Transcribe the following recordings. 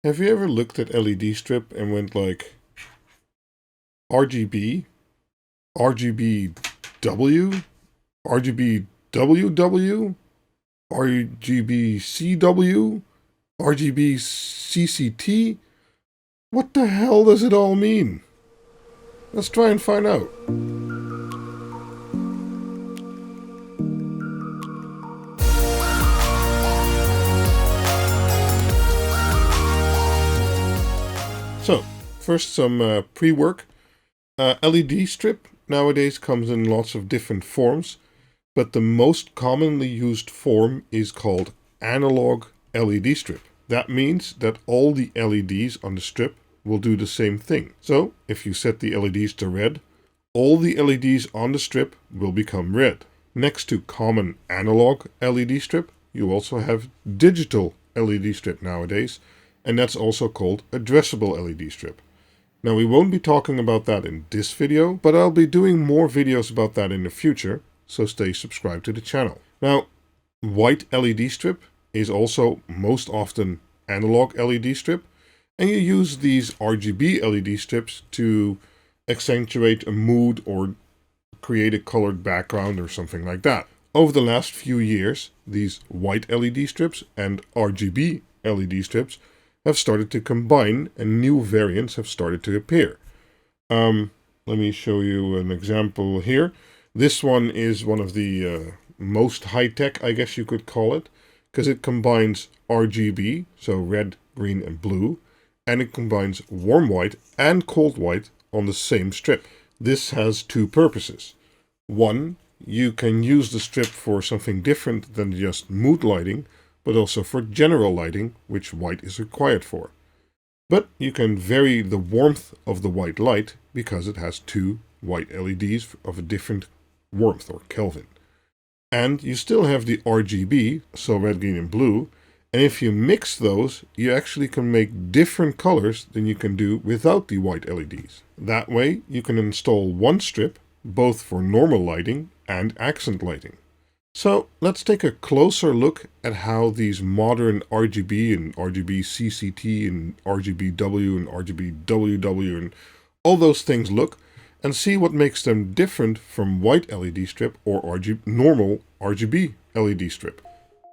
Have you ever looked at LED strip and went like RGB, RGBW, RGBWW, RGBCW, RGBCCT? What the hell does it all mean? Let's try and find out. So, first some pre-work. LED strip nowadays comes in lots of different forms, but the most commonly used form is called analog LED strip. That means that all the LEDs on the strip will do the same thing. So, if you set the LEDs to red, all the LEDs on the strip will become red. Next to common analog LED strip, you also have digital LED strip nowadays, and that's also called addressable LED strip. Now, we won't be talking about that in this video, but I'll be doing more videos about that in the future, so stay subscribed to the channel. Now, white LED strip is also most often analog LED strip, and you use these RGB LED strips to accentuate a mood or create a colored background or something like that. Over the last few years, these white LED strips and RGB LED strips have started to combine, and new variants have started to appear. Let me show you an example here. This one is one of the most high-tech, I guess you could call it, because it combines RGB, so red, green, and blue, and it combines warm white and cold white on the same strip. This has two purposes. One, you can use the strip for something different than just mood lighting, but also for general lighting, which white is required for. But you can vary the warmth of the white light because it has two white LEDs of a different warmth or Kelvin. And you still have the RGB, so red, green, and blue, and if you mix those, you actually can make different colors than you can do without the white LEDs. That way, you can install one strip, both for normal lighting and accent lighting. So let's take a closer look at how these modern RGB and RGBCCT and RGBW and RGBWW and all those things look, and see what makes them different from white LED strip or normal RGB LED strip.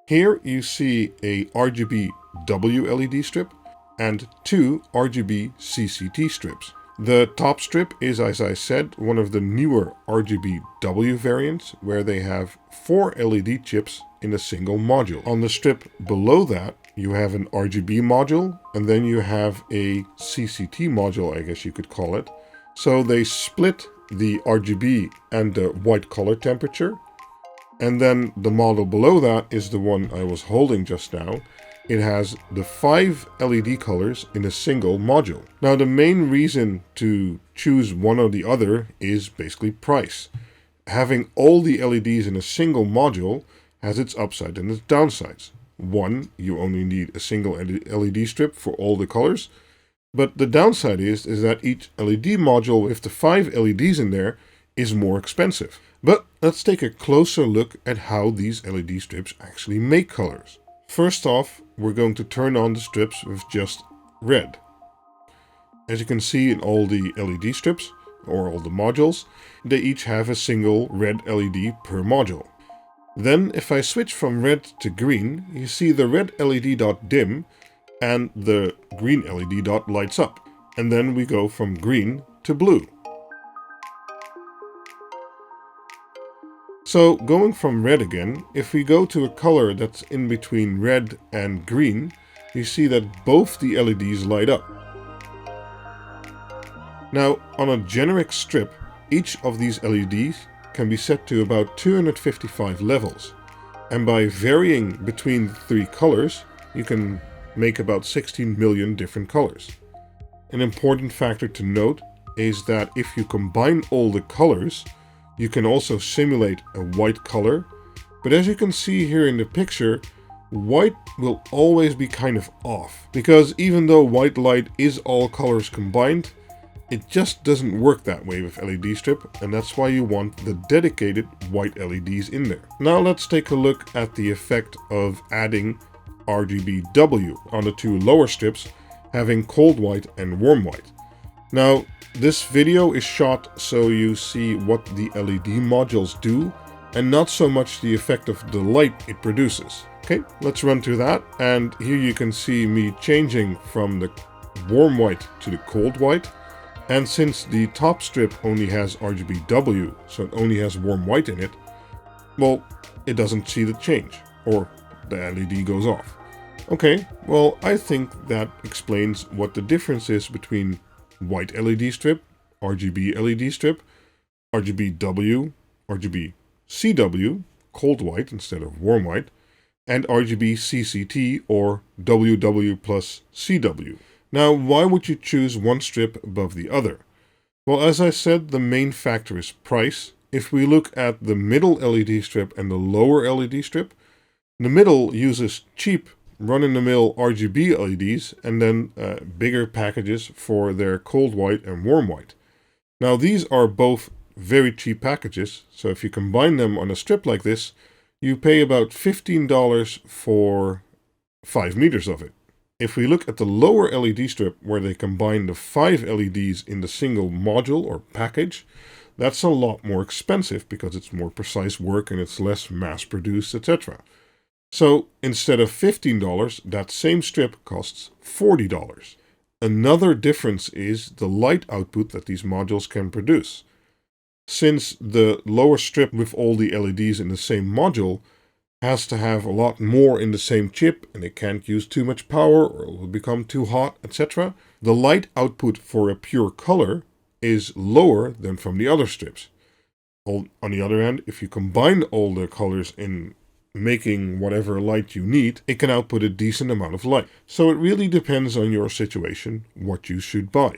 Here you see a RGBW LED strip and two RGBCCT strips. The top strip is, as I said, one of the newer RGBW variants, where they have 4 LED chips in a single module. On the strip below that, you have an RGB module, and then you have a CCT module, I guess you could call it. So they split the RGB and the white color temperature. And then the model below that is the one I was holding just now. It has the 5 LED colors in a single module. Now, the main reason to choose one or the other is basically price. Having all the LEDs in a single module has its upside and its downsides. One, you only need a single LED strip for all the colors. But the downside is that each LED module with the 5 LEDs in there is more expensive. But let's take a closer look at how these LED strips actually make colors. First off, we're going to turn on the strips with just red. As you can see in all the LED strips, or all the modules, they each have a single red LED per module. Then, if I switch from red to green, you see the red LED dot dim and the green LED dot lights up. And then we go from green to blue. So, going from red again, if we go to a color that's in between red and green, you see that both the LEDs light up. Now, on a generic strip, each of these LEDs can be set to about 255 levels. And by varying between the 3 colors, you can make about 16 million different colors. An important factor to note is that if you combine all the colors, you can also simulate a white color, but as you can see here in the picture, white will always be kind of off, because even though white light is all colors combined, it just doesn't work that way with LED strip, and that's why you want the dedicated white LEDs in there. Now let's take a look at the effect of adding RGBW on the 2 lower strips having cold white and warm white. Now, this video is shot so you see what the LED modules do, and not so much the effect of the light it produces. Okay, let's run through that, and here you can see me changing from the warm white to the cold white. And since the top strip only has RGBW, so it only has warm white in it, well, it doesn't see the change, or the LED goes off. Okay, well, I think that explains what the difference is between white LED strip, RGB LED strip, RGBW, RGBCW, cold white instead of warm white, and RGBCCT or WW plus CW. Now, why would you choose one strip above the other? Well, as I said, the main factor is price. If we look at the middle LED strip and the lower LED strip, the middle uses cheap run-in-the-mill RGB LEDs and then bigger packages for their cold white and warm white. Now, these are both very cheap packages, so if you combine them on a strip like this, you pay about $15 for 5 meters of it. If we look at the lower LED strip, where they combine the 5 LEDs in the single module or package, that's a lot more expensive because it's more precise work and it's less mass-produced, etc. So instead of $15, that same strip costs $40. Another difference is the light output that these modules can produce. Since the lower strip with all the LEDs in the same module has to have a lot more in the same chip and it can't use too much power or it will become too hot, etc., the light output for a pure color is lower than from the other strips. On the other hand, if you combine all the colors in making whatever light you need, it can output a decent amount of light. So it really depends on your situation what you should buy.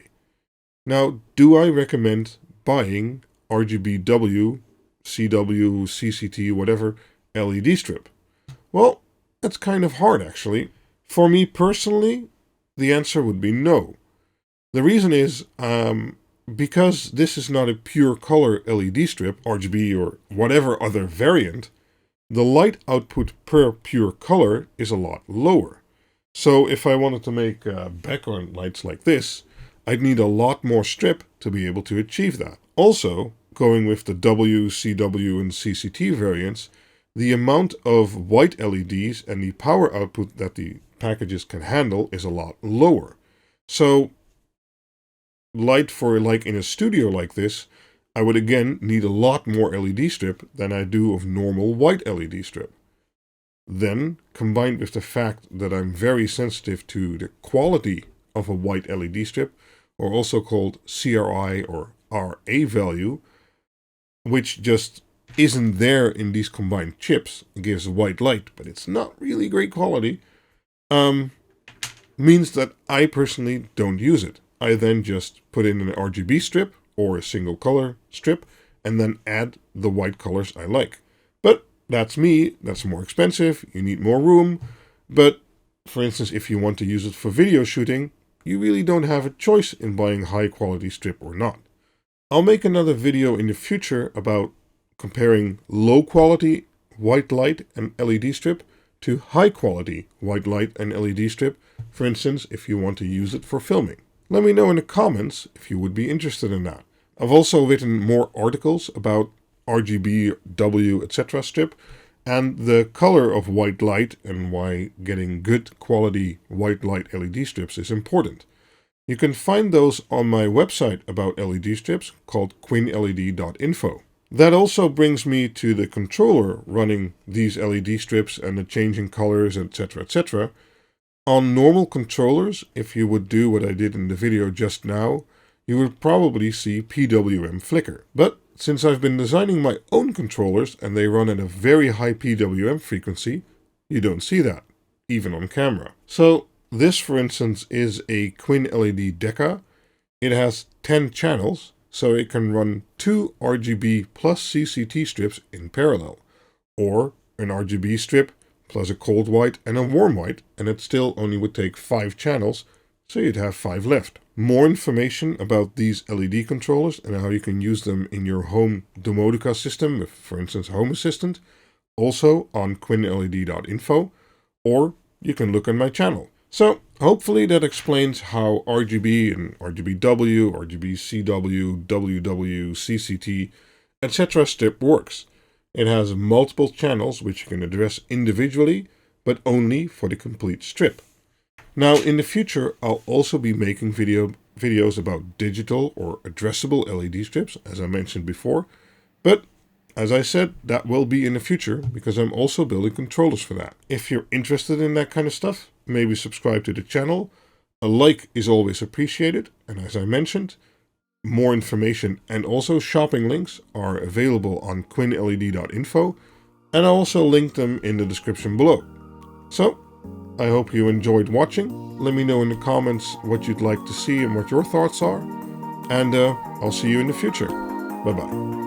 Now, do I recommend buying RGBW, CW, CCT, whatever LED strip? Well, that's kind of hard actually. For me personally, the answer would be no. The reason is because this is not a pure color LED strip, RGB or whatever other variant, the light output per pure color is a lot lower. So if I wanted to make background lights like this, I'd need a lot more strip to be able to achieve that. Also, going with the W, CW, and CCT variants, the amount of white LEDs and the power output that the packages can handle is a lot lower. So, light for like in a studio like this, I would again need a lot more LED strip than I do of normal white LED strip. Then, combined with the fact that I'm very sensitive to the quality of a white LED strip, or also called CRI or RA value, which just isn't there in these combined chips. It gives white light, but it's not really great quality, means that I personally don't use it. I then just put in an RGB strip or a single color strip and then add the white colors I like. But that's me, that's more expensive, you need more room, but for instance, if you want to use it for video shooting, you really don't have a choice in buying high quality strip or not. I'll make another video in the future about comparing low quality white light and LED strip to high quality white light and LED strip, for instance, if you want to use it for filming. Let me know in the comments if you would be interested in that. I've also written more articles about RGBW, etc. strip and the color of white light and why getting good quality white light LED strips is important. You can find those on my website about LED strips called QuinLED.info. That also brings me to the controller running these LED strips and the changing colors, etc., etc. On normal controllers, if you would do what I did in the video just now, you would probably see PWM flicker. But since I've been designing my own controllers and they run at a very high PWM frequency, you don't see that, even on camera. So this, for instance, is a QuinLED-Deca. It has 10 channels, so it can run 2 RGB plus CCT strips in parallel, or an RGB strip plus a cold white and a warm white, and it still only would take 5 channels, so you'd have 5 left. More information about these LED controllers and how you can use them in your home domotica system, with, for instance, Home Assistant, also on QuinLED.info, or you can look on my channel. So, Hopefully that explains how RGB and RGBW, RGBCW, WW, CCT, etc. strip works. It has multiple channels which you can address individually, but only for the complete strip. Now in the future I'll also be making videos about digital or addressable LED strips, as I mentioned before, but as I said, that will be in the future because I'm also building controllers for that. If you're interested in that kind of stuff, maybe subscribe to the channel. A like is always appreciated, and as I mentioned, more information and also shopping links are available on quinled.info, and I'll also link them in the description below. So, I hope you enjoyed watching. Let me know in the comments what you'd like to see and what your thoughts are, and I'll see you in the future. Bye bye.